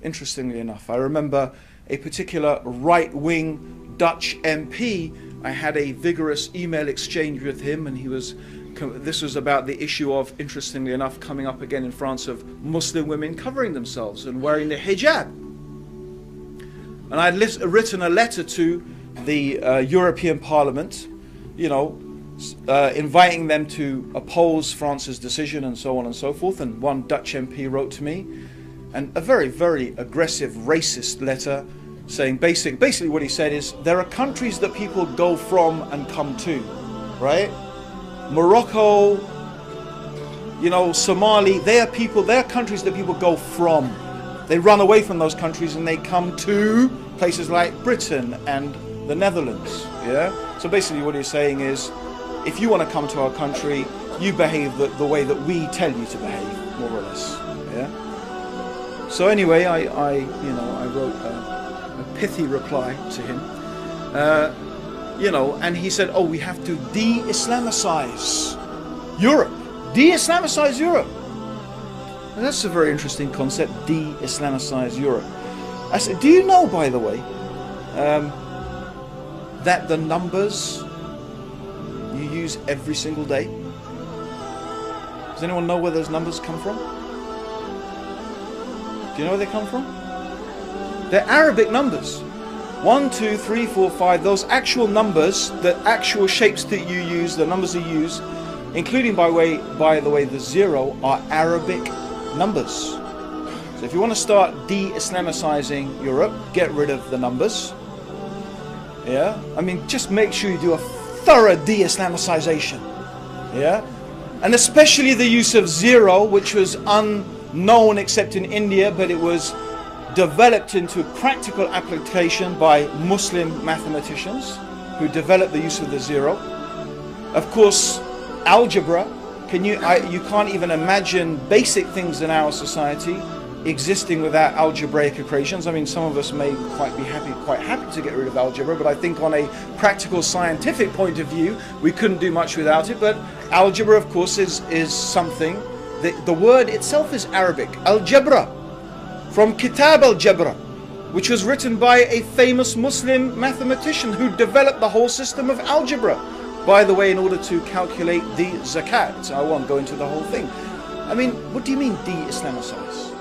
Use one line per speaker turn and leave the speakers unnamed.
interestingly enough. I remember a particular right-wing Dutch MP. I had a vigorous email exchange with him, and this was about the issue of, interestingly enough, coming up again in France, of Muslim women covering themselves and wearing the hijab. And I had written a letter to the European Parliament, you know, inviting them to oppose France's decision and so on and so forth. And one Dutch MP wrote to me, and a very, very aggressive, racist letter, saying basically what he said is, there are countries that people go from and come to, right? Morocco, you know, Somali, they are countries that people go from. They run away from those countries and they come to places like Britain and the Netherlands, yeah? So basically what he's saying is, if you want to come to our country, you behave the way that we tell you to behave, more or less, yeah? So anyway, I wrote a pithy reply to him, you know, and he said, oh, we have to de-Islamicize Europe. De-Islamicize Europe. And that's a very interesting concept, de-Islamicize Europe. I said, do you know, by the way, that the numbers you use every single day, does anyone know where those numbers come from? Do you know where they come from? They're Arabic numbers. 1, 2, 3, 4, 5, those actual numbers, the actual shapes that you use, the numbers you use, including by the way the 0, are Arabic numbers. So if you want to start de-Islamicizing Europe, get rid of the numbers. Yeah, I mean, just make sure you do a thorough de-Islamicization. Yeah, and especially the use of 0, which was unknown except in India, but it was developed into practical application by Muslim mathematicians who developed the use of the 0. Of course, algebra. You can't even imagine basic things in our society existing without algebraic equations. I mean, some of us may quite happy to get rid of algebra, but I think on a practical scientific point of view, we couldn't do much without it. But algebra, of course, is something. The word itself is Arabic. Algebra, from Kitab al-Jabra, which was written by a famous Muslim mathematician who developed the whole system of algebra, by the way, in order to calculate the zakat. I won't go into the whole thing. I mean, what do you mean de-Islamicize?